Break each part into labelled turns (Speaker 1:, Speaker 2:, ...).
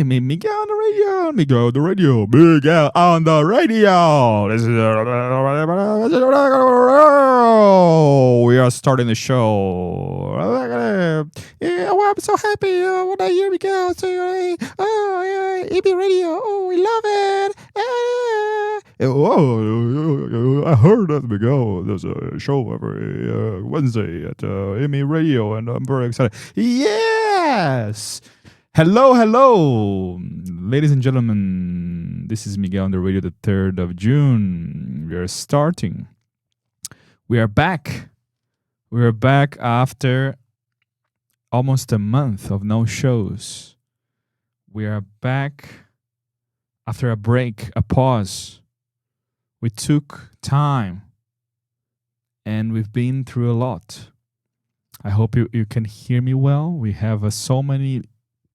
Speaker 1: Hey, Miguel on the radio. Miguel on the radio. Miguel on the radio. This is we are starting the show. Yeah, well, I'm so happy when I hear Miguel say, "Oh, yeah, IMI Radio. Oh, we love it." Oh, I heard that Miguel. There's a show every Wednesday at IMI Radio, and I'm very excited. Yes. Hello, ladies and gentlemen. This is Miguel on the radio, the 3rd of June. We are starting. We are back. We are back after almost a month of no shows. We are back after a break, a pause. We took time and we've been through a lot. I hope you can hear me well. We have so many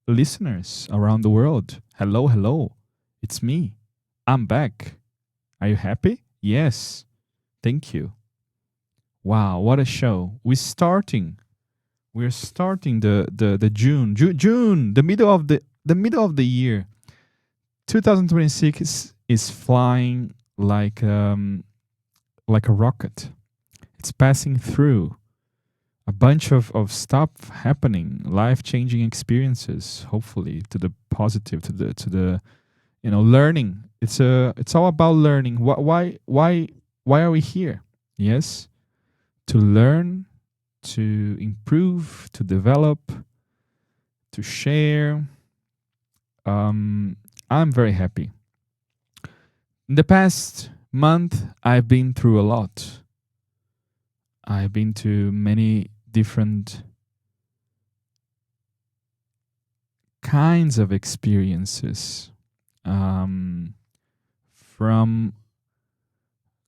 Speaker 1: listeners around the world. Hello. It's me. I'm back. Are you happy? Yes. Thank you. Wow, what a show. We're starting the June, the middle of the year. 2026 is flying like a rocket. It's passing through a bunch of stuff happening, life-changing experiences, hopefully to the positive, to the learning. It's all about learning. Why are we here? Yes, to learn, to improve, to develop, to share. I'm very happy. In the past month, I've been through a lot. I've been to many different kinds of experiences, from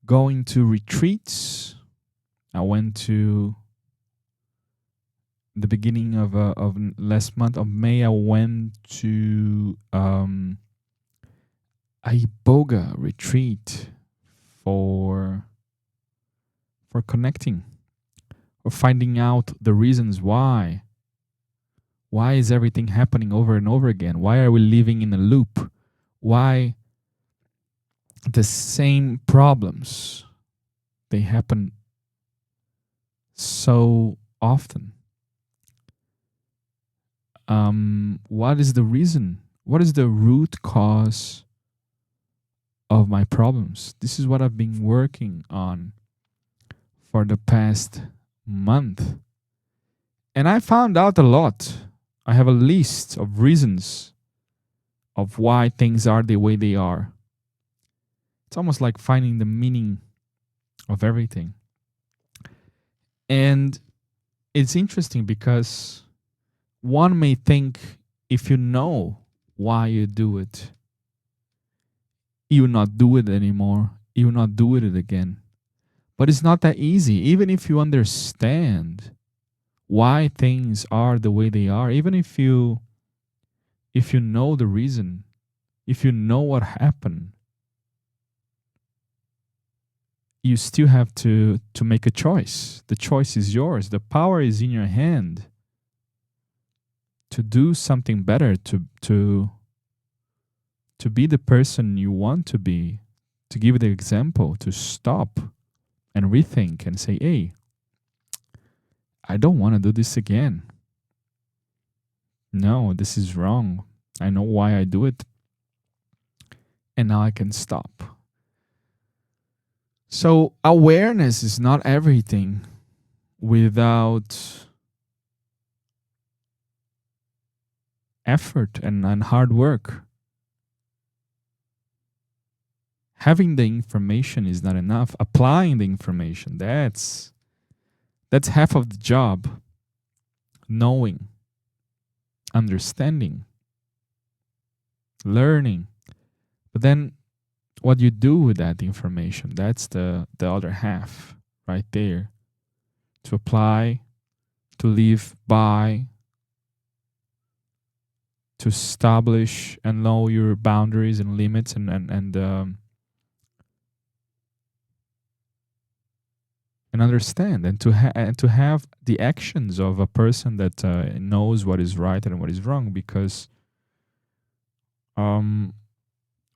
Speaker 1: going to retreats. I went to the beginning of last month of May. I went to a Iboga retreat for connecting, or finding out the reasons why. Why is everything happening over and over again? Why are we living in a loop? Why the same problems, they happen so often? What is the reason? What is the root cause of my problems? This is what I've been working on for the past month. And I found out a lot. I have a list of reasons of why things are the way they are. It's almost like finding the meaning of everything. And it's interesting because one may think if you know why you do it, you will not do it anymore. You will not do it again. But it's not that easy. Even if you understand why things are the way they are, even if you know the reason, if you know what happened, you still have to make a choice. The choice is yours. The power is in your hand to do something better, to be the person you want to be, to give the example, to stop and rethink and say, hey, I don't want to do this again. No, this is wrong. I know why I do it. And now I can stop. So awareness is not everything without effort and hard work. Having the information is not enough. Applying the information, that's half of the job. Knowing, understanding, learning. But then what you do with that information, that's the other half right there. To apply, to live by, to establish and know your boundaries and limits and understand, and to have the actions of a person that knows what is right and what is wrong. Because um,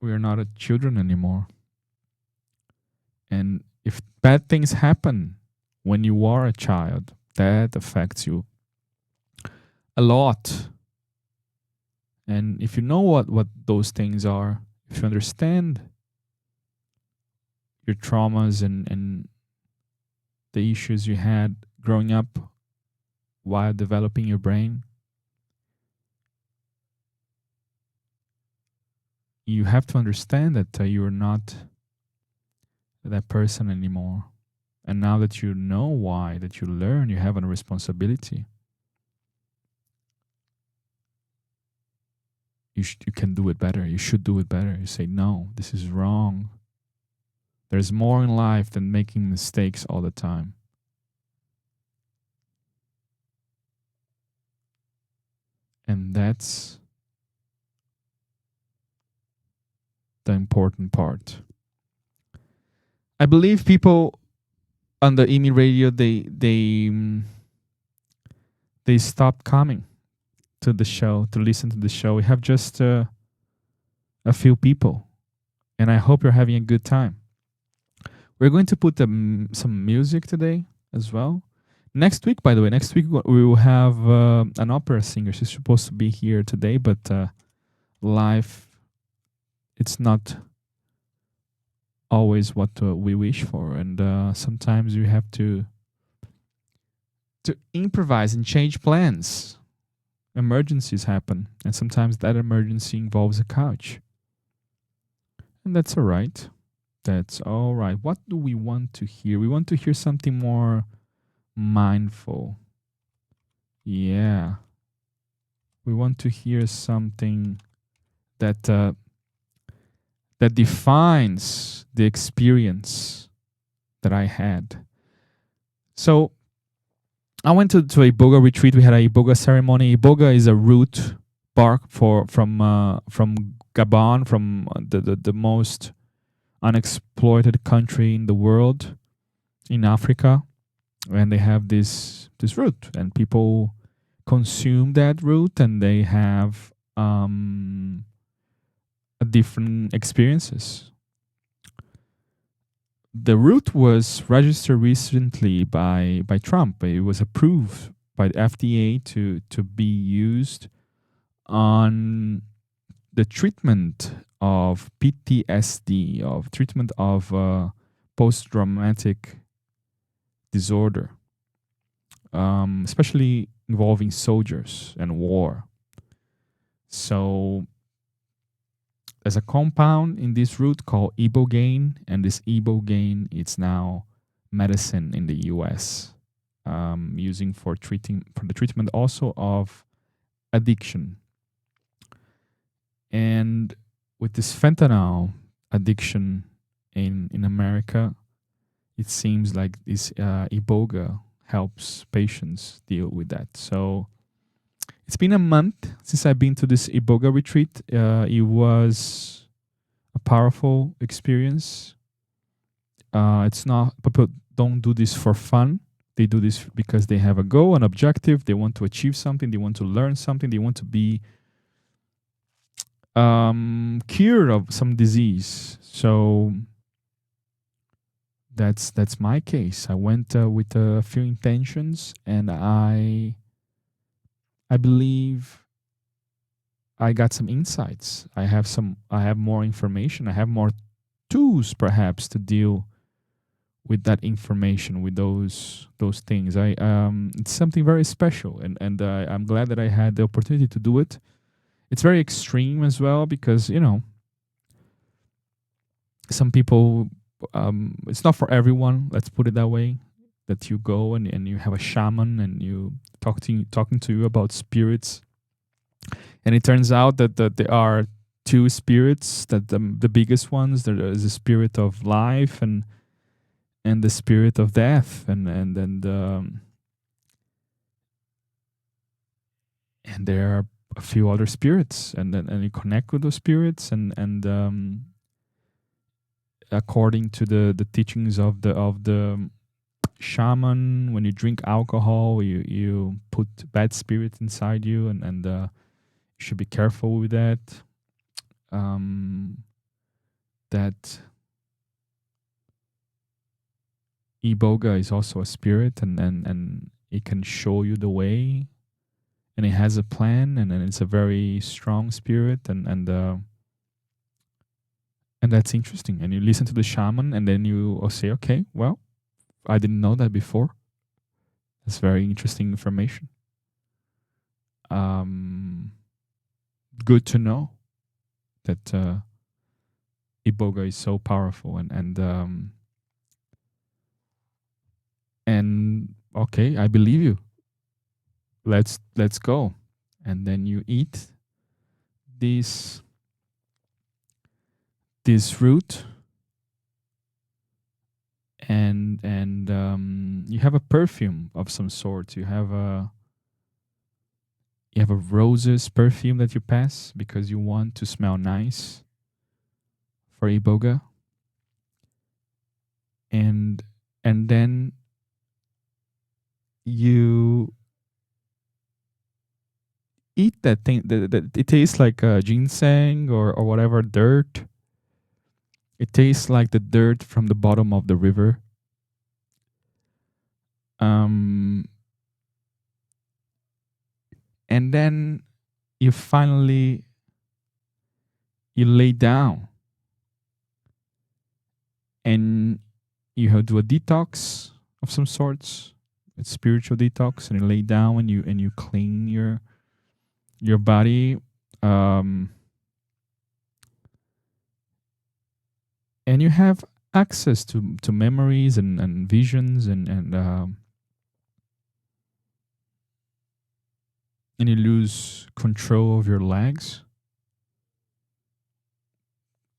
Speaker 1: we are not children anymore. And if bad things happen when you are a child, that affects you a lot. And if you know what those things are, if you understand your traumas and the issues you had growing up while developing your brain, you have to understand that you're not that person anymore. And now that you know why, that you learn, you have a responsibility. You can do it better. You should do it better. You say, no, this is wrong. There's more in life than making mistakes all the time. And that's the important part. I believe people on the IMI Radio, they stopped coming to the show, to listen to the show. We have just a few people, and I hope you're having a good time. We're going to put some music today as well. Next week, by the way, we will have an opera singer. She's supposed to be here today, but life, it's not always what we wish for, and sometimes you have to improvise and change plans. Emergencies happen, and sometimes that emergency involves a couch, and that's all right. That's all right. What do we want to hear? We want to hear something more mindful. Yeah, we want to hear something that that defines the experience that I had. So I went to a Iboga retreat. We had a Iboga ceremony. Iboga is a root bark from Gabon, from the most unexploited country in the world, in Africa, and they have this root, and people consume that root, and they have different experiences. The root was registered recently by Trump. It was approved by the FDA to be used on the treatment of PTSD, of treatment of post-traumatic disorder, especially involving soldiers and war. So there's a compound in this root called ibogaine, and this ibogaine, it's now medicine in the US, using for the treatment also of addiction. And with this fentanyl addiction in America, it seems like this Iboga helps patients deal with that. So it's been a month since I've been to this Iboga retreat. It was a powerful experience. It's not, people don't do this for fun. They do this because they have a goal, an objective. They want to achieve something. They want to learn something. They want to be cured of some disease. So that's my case. I went with a few intentions, and I believe I got some insights. I have more information. I have more tools, perhaps, to deal with that information, with those things. It's something very special, and I'm glad that I had the opportunity to do it. It's very extreme as well, because some people, it's not for everyone. Let's put it that way. That you go and you have a shaman and you talking to you about spirits, and it turns out that there are two spirits. That the biggest ones, there is the spirit of life and the spirit of death, and there are a few other spirits, and you connect with those spirits, and according to the teachings of the shaman, when you drink alcohol, you put bad spirits inside you, and you should be careful with that. that Iboga is also a spirit, and it can show you the way, and it has a plan, and it's a very strong spirit, and that's interesting. And you listen to the shaman, and then you say, okay, well, I didn't know that before. That's very interesting information. Good to know that Iboga is so powerful, and okay, I believe you. Let's go. And then you eat this root, and you have a perfume of some sort. You have a roses perfume that you pass because you want to smell nice for Iboga. And then you eat that thing that it tastes like ginseng or whatever dirt. It tastes like the dirt from the bottom of the river. And then you finally lay down, and you do a detox of some sorts. It's spiritual detox, and you lay down and you clean your body, and you have access to memories and visions, and you lose control of your legs.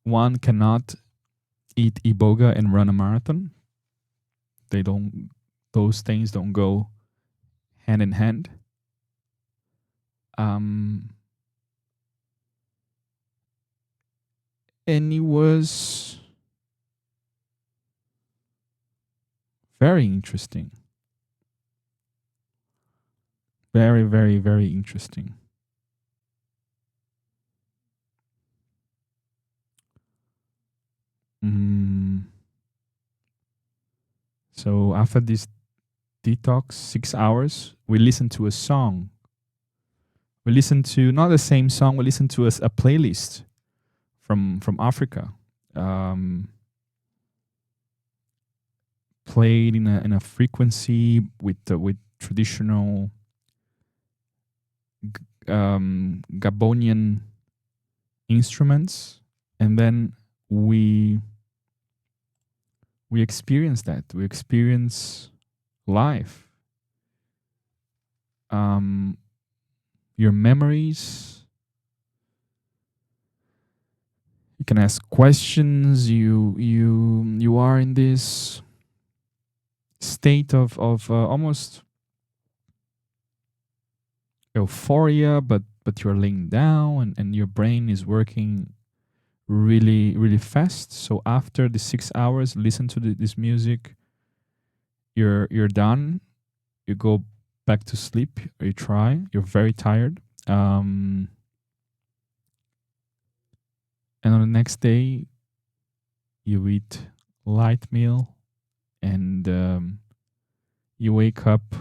Speaker 1: One cannot eat Iboga and run a marathon. Those things don't go hand in hand. And it was very interesting. Very, very, very interesting. So after this detox, 6 hours, we listened to a song. We listened to not the same song. We listened to a playlist from Africa, played in a frequency with traditional Gabonian instruments, and then we experience that. We experience life. Your memories. You can ask questions. You are in this state of almost euphoria, but you're laying down, and your brain is working really, really fast. So after the 6 hours, listen to this music. You're done. You go back to sleep, or you try. You're very tired. And on the next day, you eat light meal, and you wake up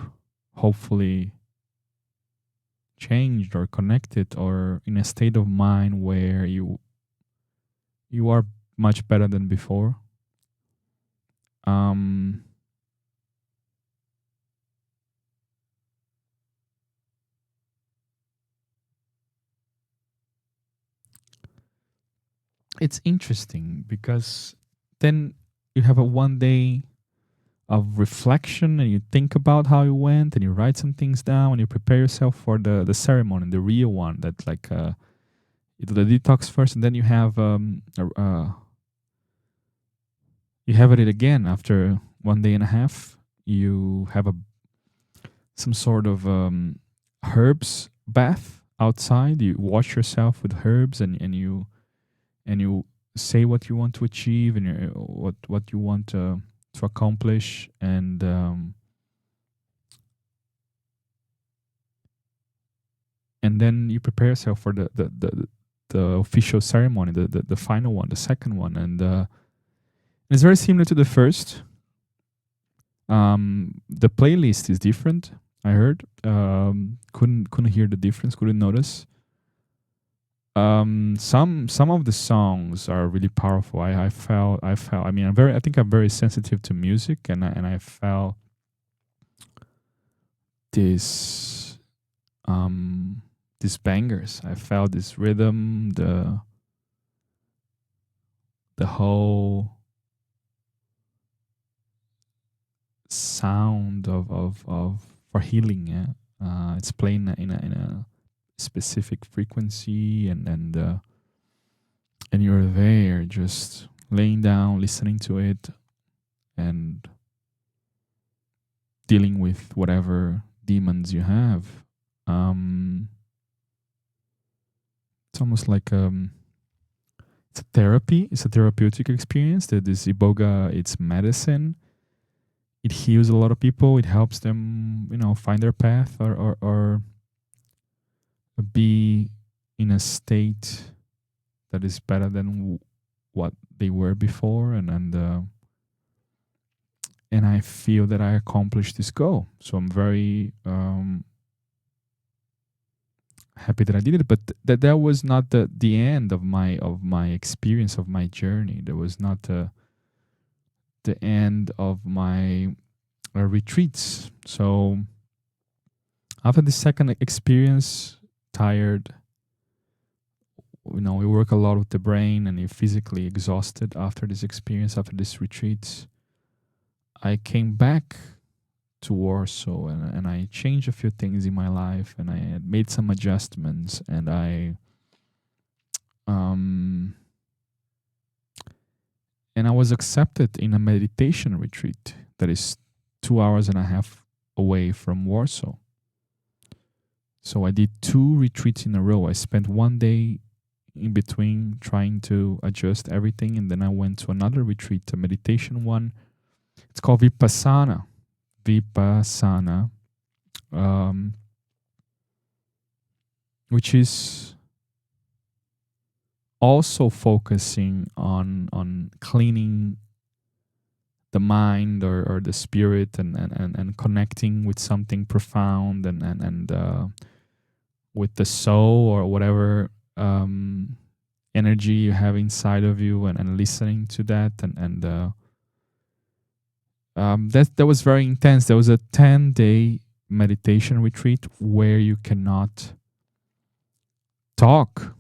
Speaker 1: hopefully changed or connected, or in a state of mind where you are much better than before. It's interesting because then you have a 1 day of reflection, and you think about how it went, and you write some things down, and you prepare yourself for the ceremony, the real one, that like you do the detox first, and then you have it again after 1 day and a half. You have some sort of herbs bath outside. You wash yourself with herbs, and you say what you want to achieve, and what you want to accomplish, and then you prepare yourself for the official ceremony, the final one, the second one, and it's very similar to the first. The playlist is different. I heard. Couldn't hear the difference. Couldn't notice. Some of the songs are really powerful. I felt. I mean, I think I'm very sensitive to music, and I felt this these bangers. I felt this rhythm, the whole sound of for healing. Yeah, it's playing in a specific frequency, and you're there just laying down, listening to it, and dealing with whatever demons you have. It's almost like it's a therapy. It's a therapeutic experience. That this iboga, it's medicine. It heals a lot of people. It helps them, find their path or be in a state that is better than what they were before, and I feel that I accomplished this goal. So I'm very happy that I did it. But that was not the end of my experience, of my journey. That was not the end of my retreats. So after the second experience, tired, we work a lot with the brain, and you're physically exhausted after this experience, after this retreat. I came back to Warsaw, and I changed a few things in my life, and I had made some adjustments, and I was accepted in a meditation retreat that is 2.5 hours away from Warsaw. So I did 2 retreats in a row. I spent 1 day in between trying to adjust everything, and then I went to another retreat, a meditation one. It's called Vipassana, which is also focusing on cleaning the mind or the spirit, and connecting with something profound, and with the soul, or whatever energy you have inside of you, and listening to that, and that was very intense. There was a 10-day meditation retreat where you cannot talk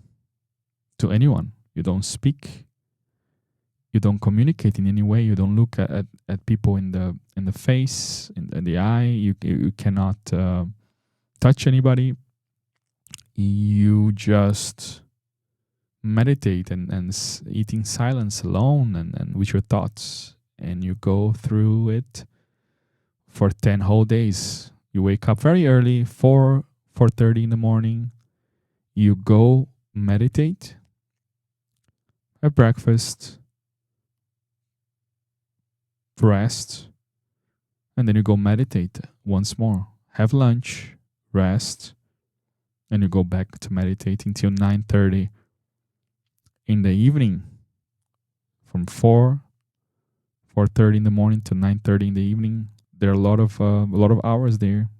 Speaker 1: to anyone. You don't speak. You don't communicate in any way. You don't look at people in the face, in the eye. You cannot touch anybody. You just meditate and eat in silence alone, and with your thoughts. And you go through it for 10 whole days. You wake up very early, 4:30 in the morning. You go meditate, have breakfast, rest, and then you go meditate once more. Have lunch, rest, and you go back to meditate until 9:30 in the evening. From 4:30 in the morning to 9:30 in the evening. There are a lot of hours there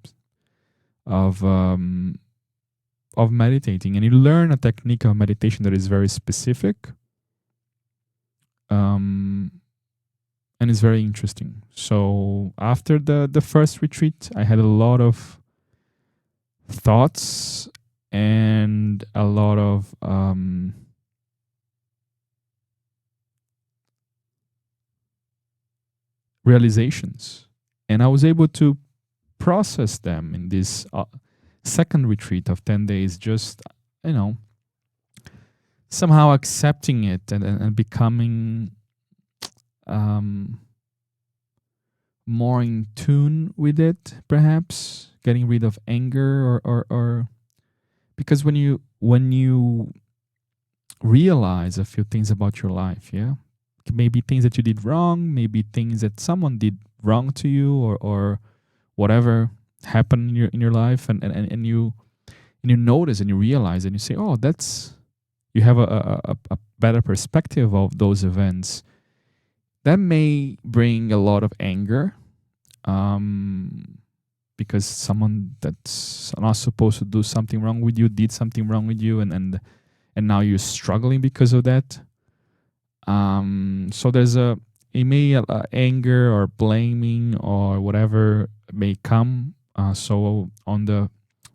Speaker 1: of meditating, and you learn a technique of meditation that is very specific, and it's very interesting. So after the first retreat, I had a lot of thoughts and a lot of realizations, and I was able to process them in this second retreat of 10 days, just somehow accepting it, and becoming more in tune with it, perhaps getting rid of anger, or because when you realize a few things about your life, maybe things that you did wrong, maybe things that someone did wrong to you, or whatever happened in your life, and you notice, and you realize, and you say, oh, you have a better perspective of those events. That may bring a lot of anger, because someone that's not supposed to do something wrong with you did something wrong with you, and now you're struggling because of that. So it may anger or blaming or whatever may come. So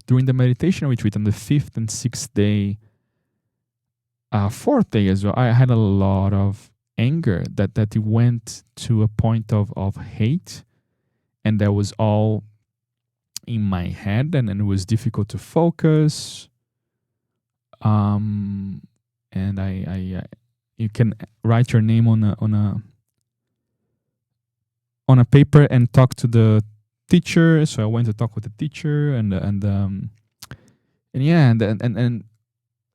Speaker 1: during the meditation retreat on the 5th and 6th day, 4th day as well, I had a lot of anger that it went to a point of hate, and that was all in my head, and it was difficult to focus. And I you can write your name on a paper and talk to the teacher. So I went to talk with the teacher, and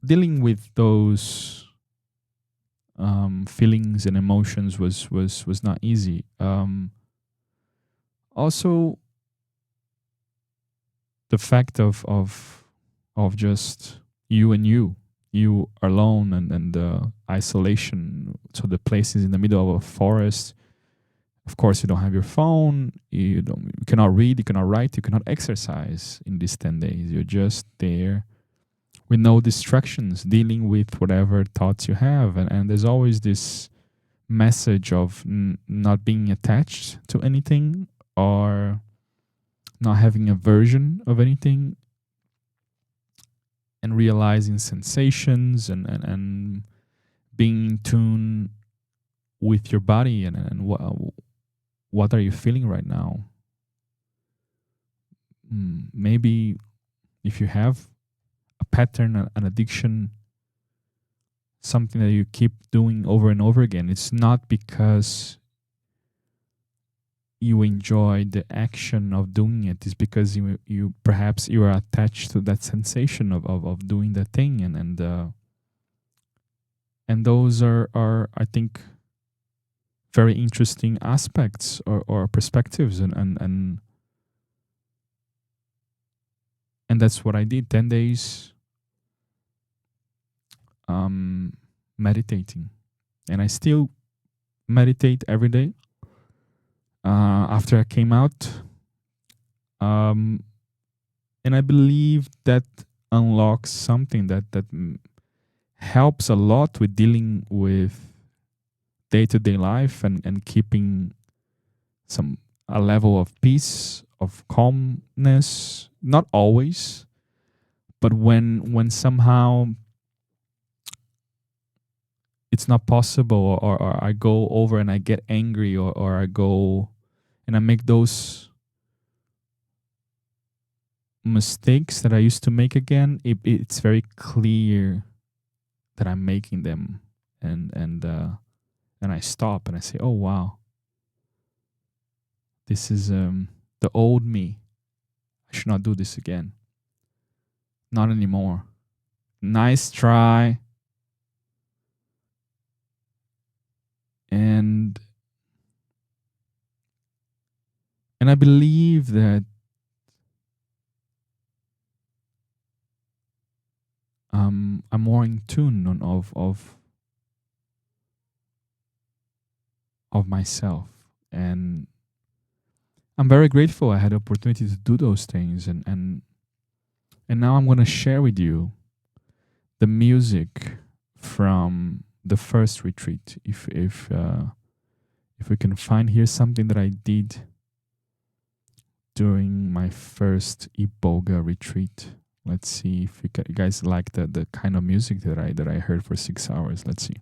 Speaker 1: dealing with those feelings and emotions was not easy. Also, the fact of just you alone, and the isolation. So the place is in the middle of a forest. Of course, you don't have your phone. You cannot read. You cannot write. You cannot exercise in these 10 days. You're just there with no distractions, dealing with whatever thoughts you have. And there's always this message of not being attached to anything, or not having a version of anything, and realizing sensations, and being in tune with your body, and what are you feeling right now. Maybe if you have a pattern, an addiction, something that you keep doing over and over again, it's not because you enjoy the action of doing it. It's because you perhaps you are attached to that sensation of doing the thing, and those are I think very interesting aspects or perspectives, and that's what I did. 10 days meditating, and I still meditate every day. After I came out, and I believe that unlocks something that helps a lot with dealing with day-to-day life, and keeping a level of peace, of calmness. Not always, but when somehow it's not possible, or I go over and I get angry, or I go and I make those mistakes that I used to make again, it's very clear that I'm making them, and I stop and I say, oh wow, this is the old me. I should not do this again. Not anymore. Nice try. And I believe that I'm more in tune of myself, and I'm very grateful I had the opportunity to do those things, and now I'm going to share with you the music from the first retreat. If we can find here something that I did during my first Iboga retreat. Let's see if you guys like the kind of music that I heard for 6 hours. Let's see.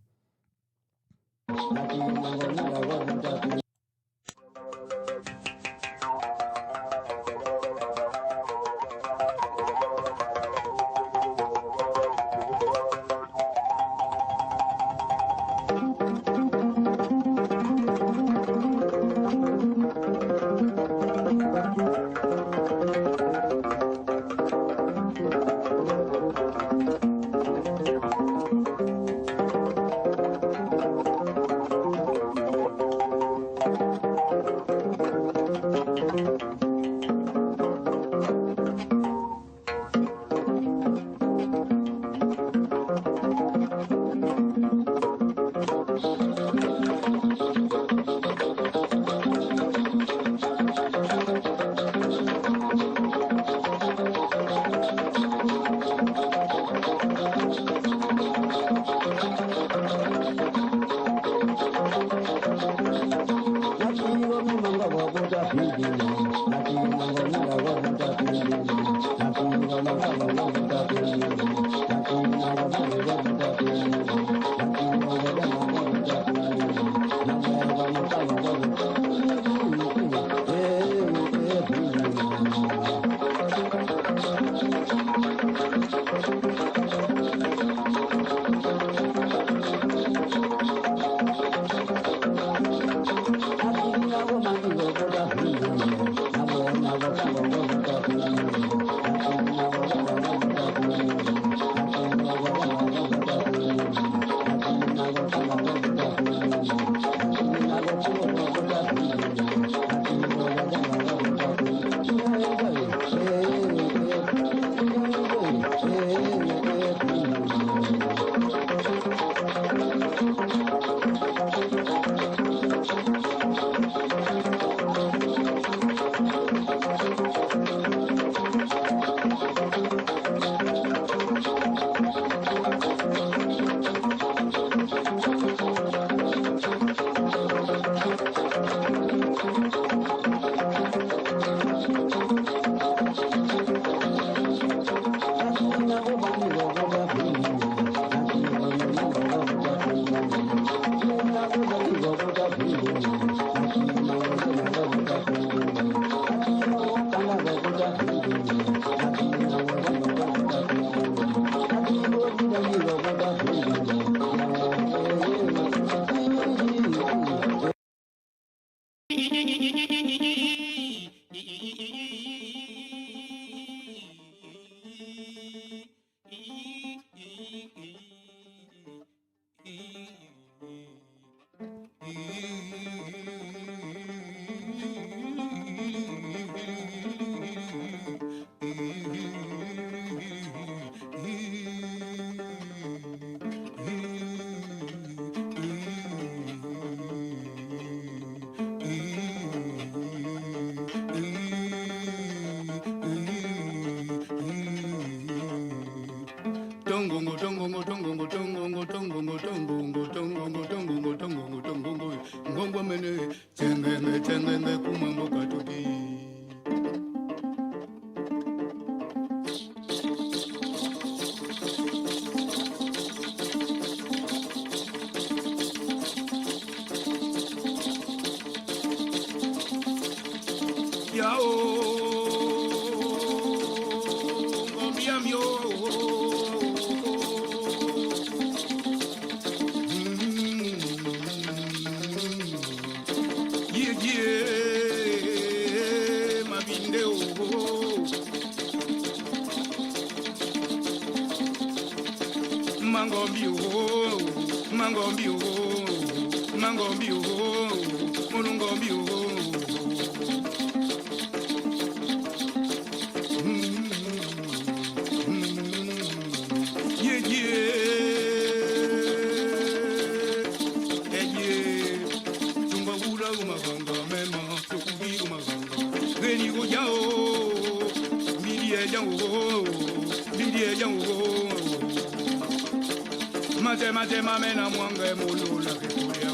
Speaker 2: Matema mena mwanga mulula kekuya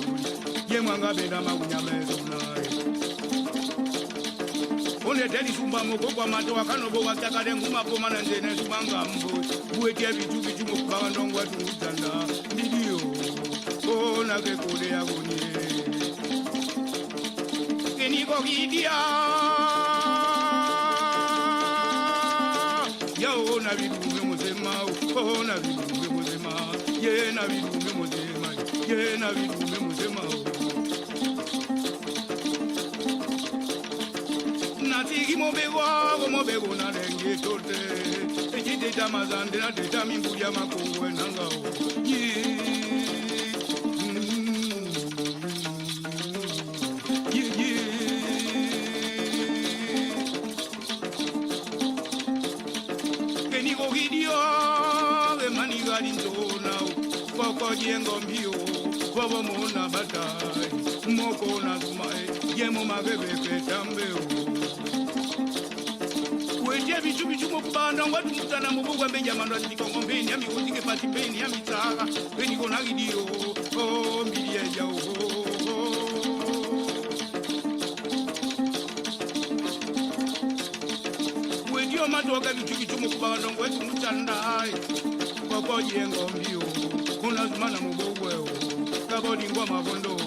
Speaker 2: ye mwanga benda magunya mezona one deli sumba moko kwa mato wakano bo watakade nguma poma na ndene sumanga mbo uweke bitu bitu mokubanga ndongwa tutanda ndiyo ona kekule ya gonye keniko kidia ya ona bitu muzema ona bitu muzema ye na bitu muzema ye na bitu muzema natiki mobego na lenge tote ejide tamazande na teta mimbuya makongwe nangao keniko gidio emanigali ntonao koko jengo mbio babo mona batai moko na sumae yemo magebe petambeo weje bichu bichu mokubanda ngwatu mutana mubugwa mbeja mandwa tikongo mbeni yami kotike pati mbeni yami tsaka beni kona gidio oh mbili ya jao weje matoka bichu bichu mokubanda ngwatu mutana koko jengo mbio kuna zimana mubugweo kabodi ngwa mabondo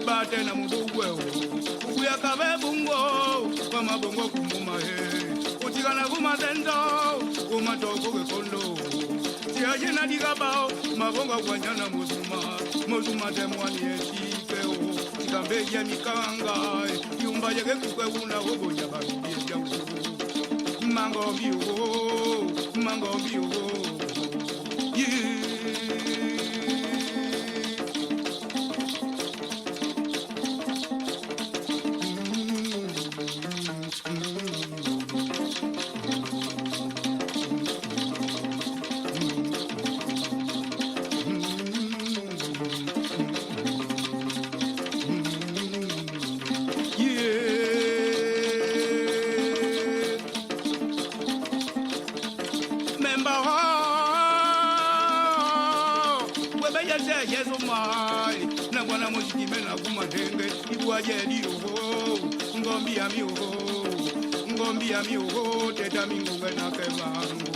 Speaker 2: bate na mubugweo ukuya kabe bungo kwa mabongo kumuma he utikana kumatendo kumatoko kwekondo tiaje na digabao mabongo kwanyana muzuma temwani etikeo tikambeja mikanga yumba yake kukwe una wogoja babie jau mango bio yeah. Ngombi ya miho teta mingo na kebangu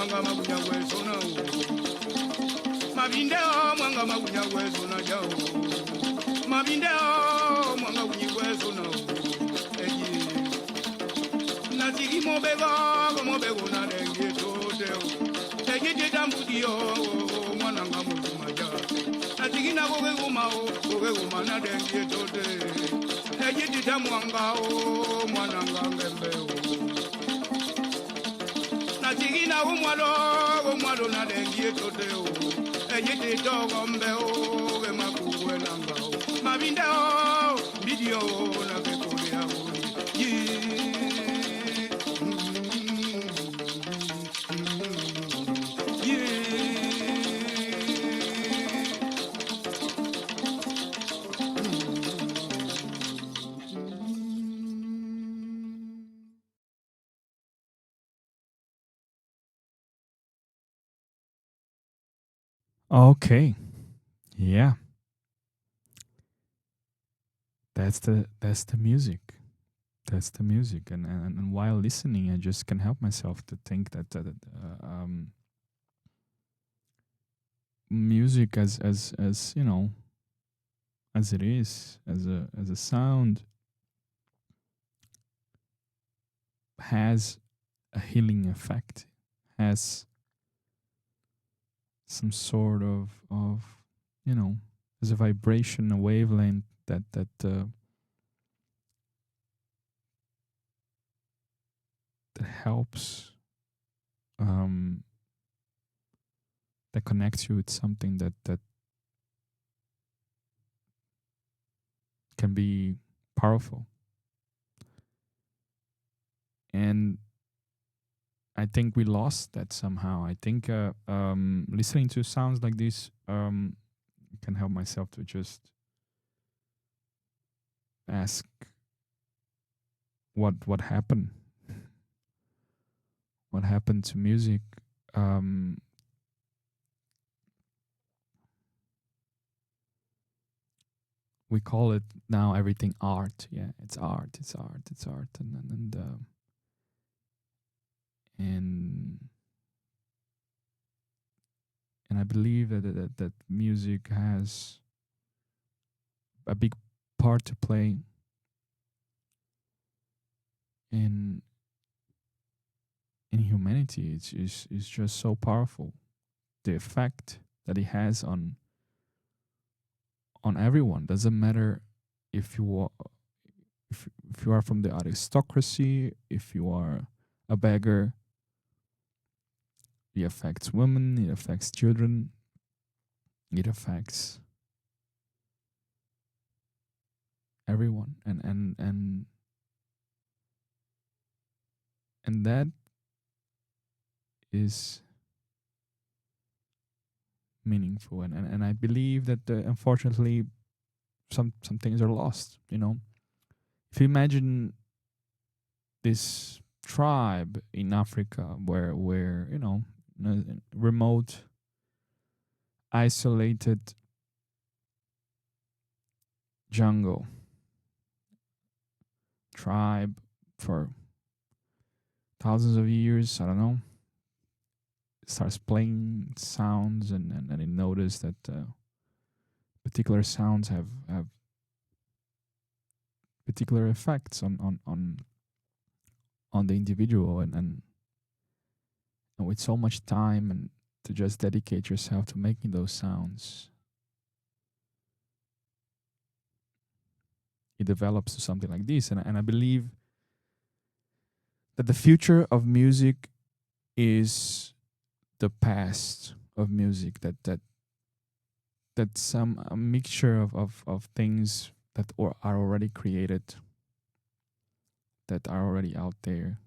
Speaker 2: mwanga magunya wezo na mabindeo mwanga magunya wezo na jao mabindeo mwanga wezo na eji na tigi mobego na dengue toteo eji tambudio mwana ngamu maja na tigi na goge guma na dengue toteo yetote ejidita mwangao mwananga ngembeo natigina umwalo nalengi yetoteo ejidita ngombeo gemakugwenangao mabindeo bidio nakekolea
Speaker 1: Okay. Yeah. That's the music. That's the music. And while listening, I just can't help myself to think that music as you know, as it is, as a sound, has a healing effect, has some sort of you know, there's a vibration, a wavelength that that helps, that connects you with something that can be powerful. And I think we lost that somehow. I think listening to sounds like this can help myself to just ask what happened. What happened to music? We call it now everything art. Yeah, it's art. It's art. It's art. And I believe that music has a big part to play in humanity. It's just so powerful. The effect that it has on everyone. Doesn't matter if you are if you are from the aristocracy, if you are a beggar. It affects women, it affects children, it affects everyone. And that is meaningful. And I believe that unfortunately some things are lost, you know. If you imagine this tribe in Africa where you know, in a remote, isolated jungle tribe for thousands of years, I don't know, starts playing sounds and it noticed that particular sounds have particular effects on the individual, and with so much time and to just dedicate yourself to making those sounds, it develops to something like this. And I believe that the future of music is the past of music, that some a mixture of things that are already created, that are already out there.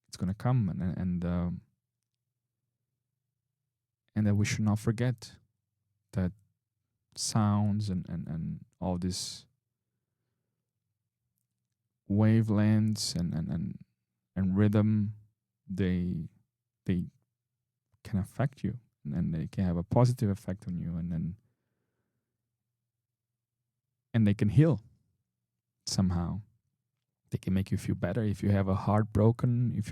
Speaker 1: It's gonna come, and that we should not forget that sounds and all this wavelengths and rhythm, they can affect you, and they can have a positive effect on you, and they can heal somehow. They can make you feel better if you have a heart broken, if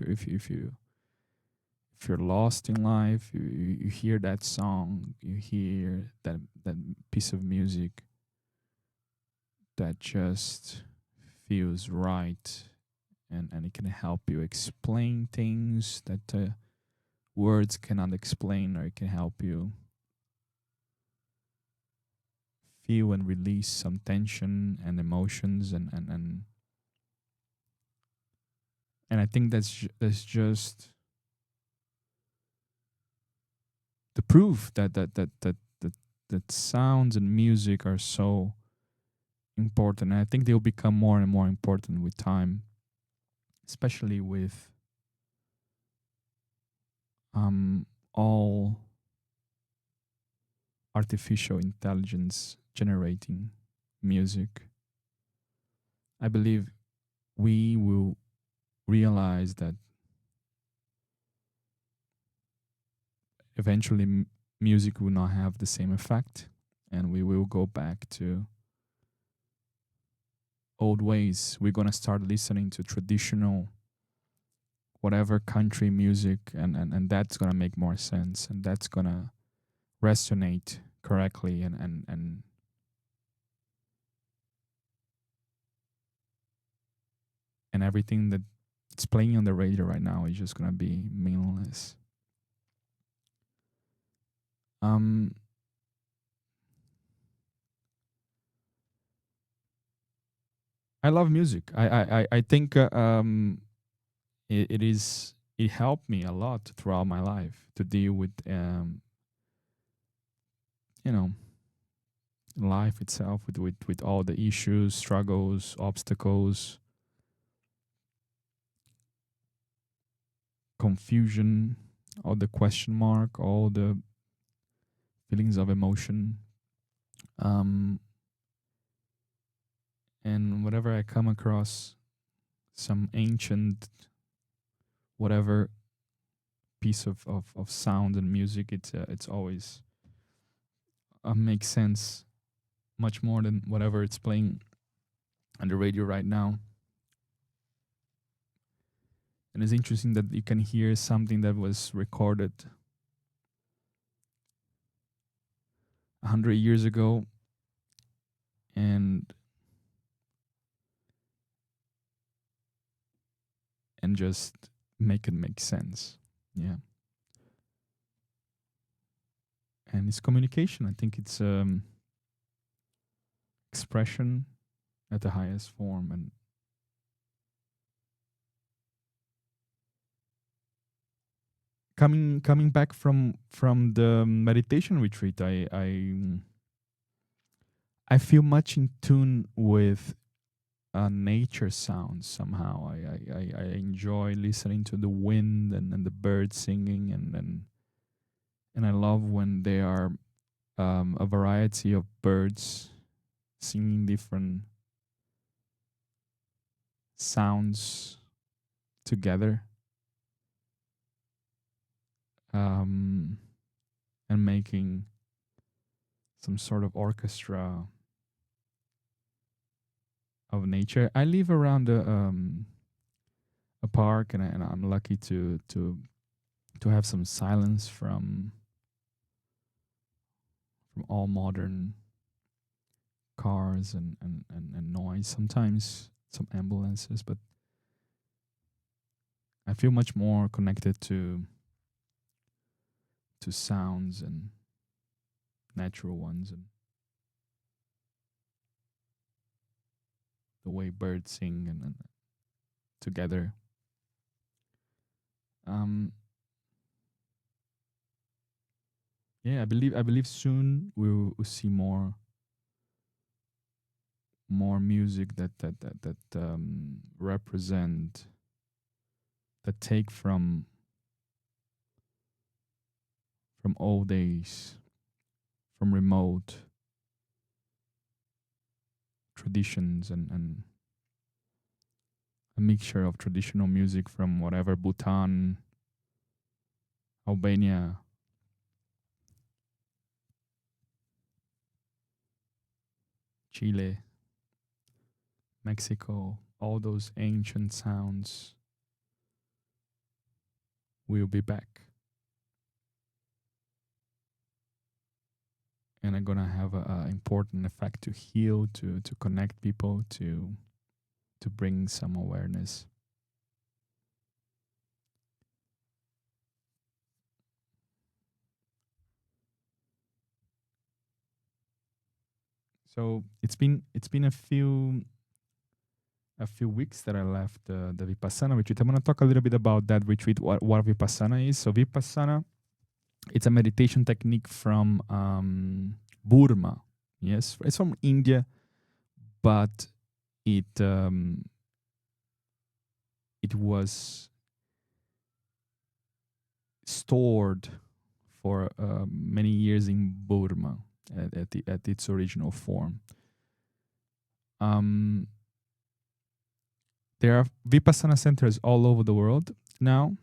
Speaker 1: you're lost in life, you hear that song, you hear that piece of music that just feels right, and it can help you explain things that words cannot explain, or it can help you feel and release some tension and emotions, and I think that's just the proof that sounds and music are so important. And I think they'll become more and more important with time, especially with all artificial intelligence generating music. I believe we will realize that eventually music will not have the same effect, and we will go back to old ways. We're going to start listening to traditional whatever country music, and that's going to make more sense, and that's going to resonate correctly, and everything that it's playing on the radio right now is just going to be meaningless. I love music. I think it helped me a lot throughout my life to deal with life itself, with all the issues, struggles, obstacles, confusion, all the question mark, all the feelings of emotion. And whenever I come across some ancient whatever piece of sound and music, it's always makes sense much more than whatever it's playing on the radio right now. And it's interesting that you can hear something that was recorded 100 years ago and just make it make sense. Yeah. And it's communication. I think it's expression at the highest form. And coming back from the meditation retreat, I feel much in tune with nature sounds somehow. I enjoy listening to the wind and the birds singing, and I love when there are a variety of birds singing different sounds together, and making some sort of orchestra of nature. I live around a park, and I'm lucky to have some silence from all modern cars and noise. Sometimes some ambulances, but I feel much more connected to sounds and natural ones, and the way birds sing and together. Yeah, I believe soon we'll see more music that represent, that take from old days, from remote traditions, and a mixture of traditional music from whatever Bhutan, Albania, Chile, Mexico, all those ancient sounds will be back. And are gonna have an important effect to heal, to connect people, to bring some awareness. So it's been a few weeks that I left the Vipassana retreat. I'm going to talk a little bit about that retreat, what Vipassana is. So Vipassana, it's a meditation technique from Burma. Yes, it's from India, but it was stored for many years in Burma at its original form. There are Vipassana centers all over the world now.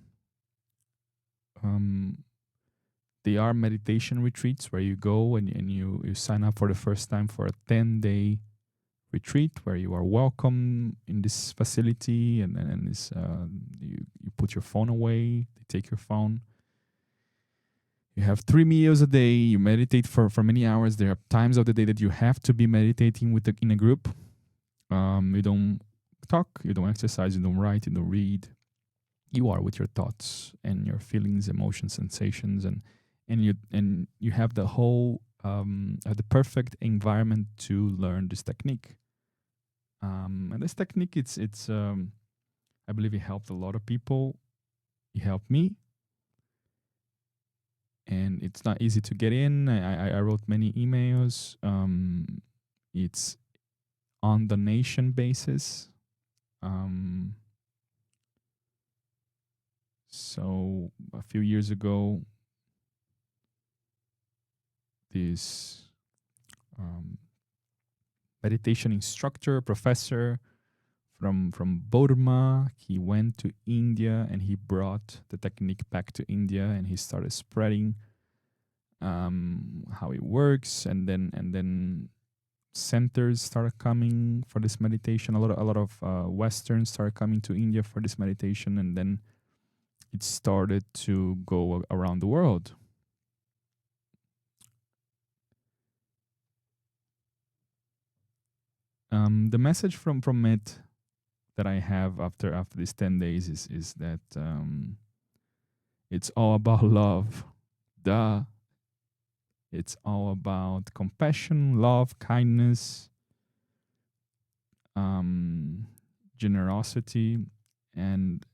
Speaker 1: They are meditation retreats where you go and you sign up for the first time for a 10-day retreat where you are welcome in this facility, and this, you put your phone away, they take your phone. You have 3 meals a day, you meditate for many hours. There are times of the day that you have to be meditating in a group. You don't talk, you don't exercise, you don't write, you don't read. You are with your thoughts and your feelings, emotions, sensations, and you have the whole the perfect environment to learn this technique. And this technique, it's I believe it helped a lot of people. It helped me, and it's not easy to get in. I wrote many emails. It's on donation basis. So a few years ago, this meditation instructor, professor from Burma, he went to India and he brought the technique back to India, and he started spreading how it works, and then centers started coming for this meditation. A lot of Westerns started coming to India for this meditation, and then it started to go around the world. The message from it that I have after these 10 days is that it's all about love. Duh. It's all about compassion, love, kindness, generosity, and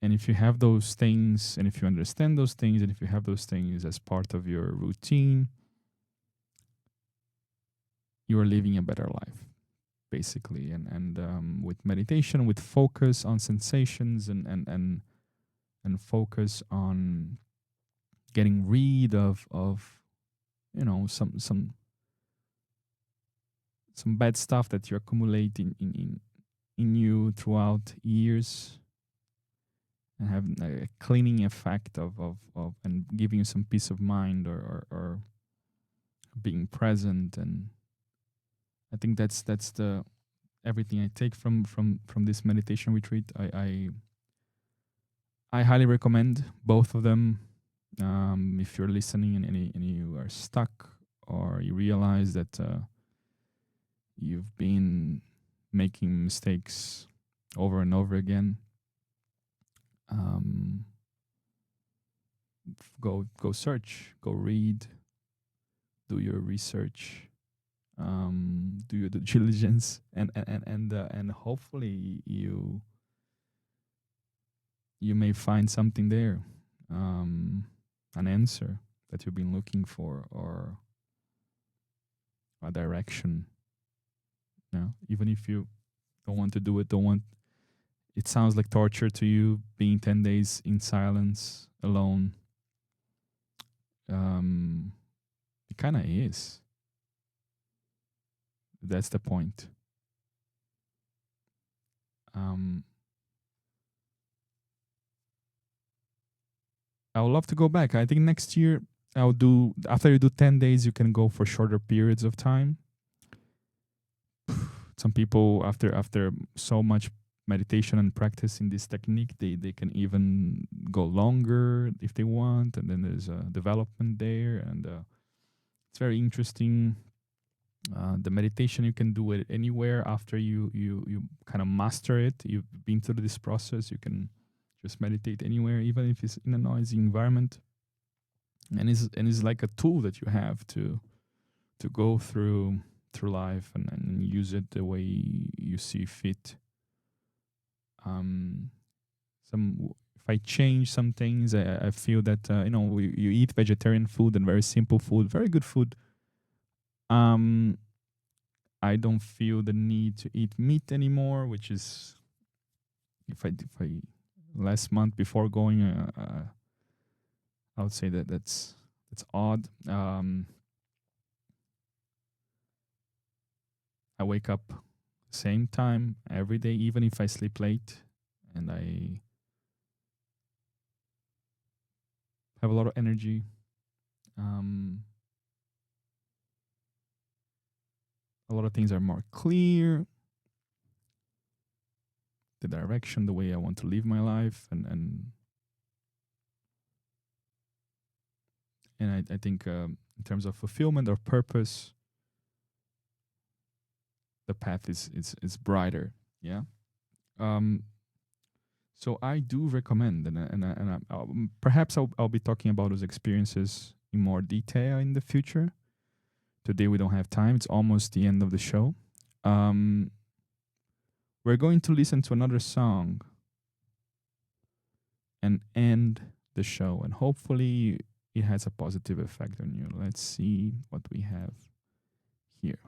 Speaker 1: if you have those things, and if you understand those things, and if you have those things as part of your routine, you are living a better life, basically. And with meditation, with focus on sensations and focus on getting rid of some bad stuff that you accumulate in you throughout years, and have a cleaning effect of and giving you some peace of mind, or being present. And I think that's the everything I take from this meditation retreat. I highly recommend both of them. If you're listening and you are stuck, or you realize that you've been making mistakes over and over again, go search, go read, do your research, do your due diligence, and hopefully you may find something there, an answer that you've been looking for, or a direction. Even if you don't want to do it, it sounds like torture to you, being 10 days in silence, alone. It kind of is. That's the point. I would love to go back. I think next year I'll do, after you do 10 days, you can go for shorter periods of time. Some people, after so much meditation and practice in this technique, they can even go longer if they want, and then there's a development there, and it's very interesting. The meditation, you can do it anywhere. After you kind of master it, you've been through this process, you can just meditate anywhere, even if it's in a noisy environment. And it's like a tool that you have to go through life and use it the way you see fit. If I change some things, I feel that you eat vegetarian food and very simple food, very good food. I don't feel the need to eat meat anymore, which is if I last month before going, I would say that's odd. I wake up same time every day, even if I sleep late, and I have a lot of energy. A lot of things are more clear. The direction, the way I want to live my life, and I think in terms of fulfillment or purpose, the path is brighter. Yeah. So I do recommend, and perhaps I'll be talking about those experiences in more detail in the future. Today we don't have time. It's almost the end of the show. We're going to listen to another song and end the show, and hopefully it has a positive effect on you. Let's see what we have here.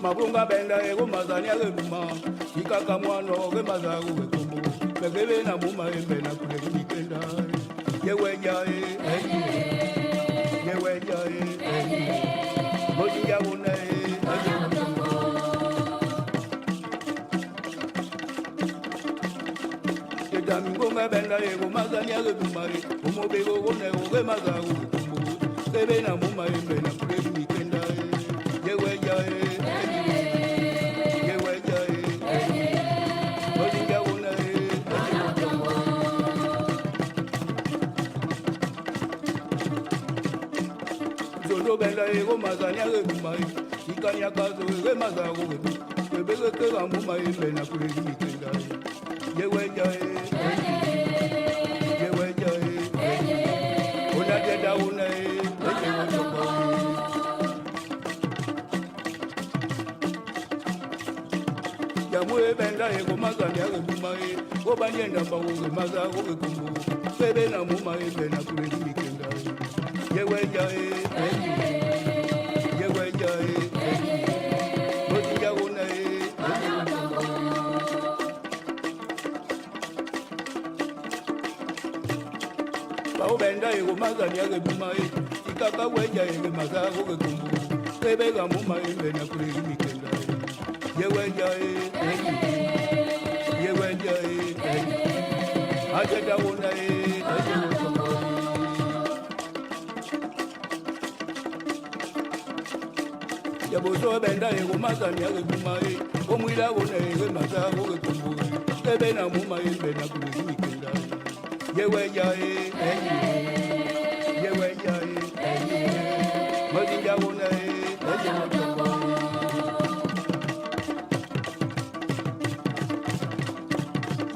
Speaker 2: Mabunga benda ego mazania gemuma ikaka mwano ge mazagu ge kumbu begebe na muma embe na kule mikenda yeweja yeweja bojinga una Damingo benda ego mazania gemuma umobego one ge mazagu ge kumbu bebe na muma embe na kule mikenda yeweja benda ego mazania ge kumai ikanya kazo ge mazago ge bebe ke gamu mai bena kule mikenda yeweja ona de dauna yamu benda ego mazania ge kumai go banyenda ba ge mazago ge kumbu bebe na mu mai bena kule mikenda yeweja benda ego mazania ge bumai ikaka weja ege mazago ge kumbu bebe ga muma ebe na kule mikenda yeweja ajeda una yabozo benda ego mazania ge bumai omwira una ege mazago ge kumbu bebe na muma ebe na kule mikenda yeweja Mojinga una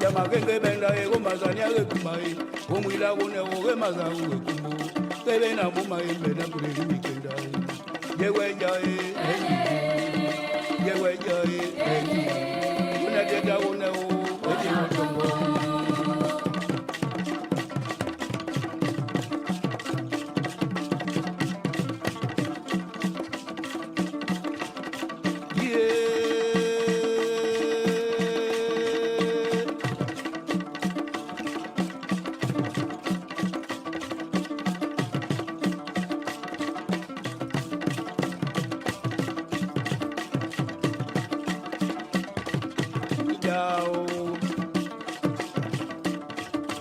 Speaker 2: Yamagenge benda ego mazania ge kumai omwila une oge mazagu ge kumbu bebe na muma embe na kule mikenda yeweja una deda una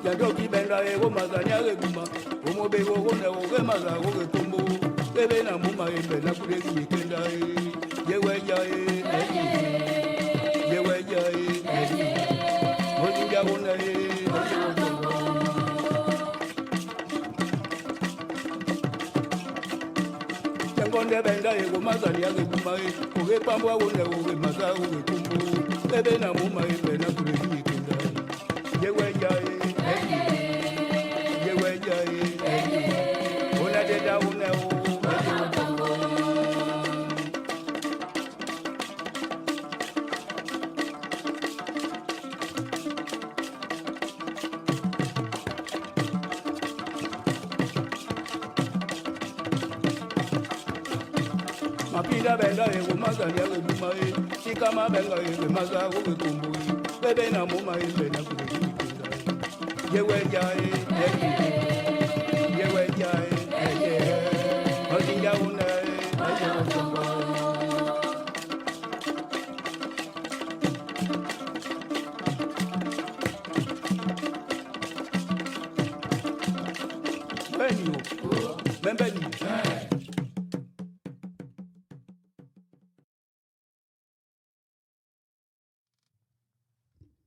Speaker 2: Yadoki benda ego mazania ge buma omobego one oge mazago ge kumbu bebe na muma embe na kule mikenda Konde benda ego mazali ya kumai oge pambo wone oge maza oge kumbu bebe na muma ebe na kurezi kenda yewe jai ona de da one o Mapinda benga ego mazali ya kumai sikama benga ego maza oge kumbu bebe na muma ebe na kurezi kenda yewe jai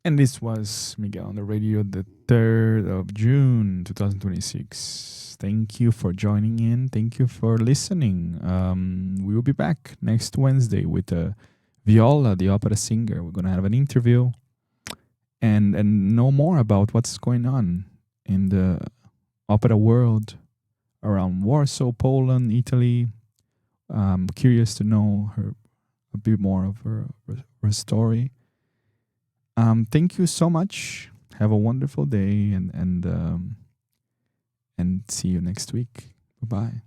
Speaker 1: And this was Miguel on the radio, the 3rd of June, 2026. Thank you for joining in. Thank you for listening. We will be back next Wednesday with Viola, the opera singer. We're going to have an interview and know more about what's going on in the opera world around Warsaw, Poland, Italy. I'm curious to know a bit more of her story. Thank you so much. Have a wonderful day and see you next week. Bye-bye.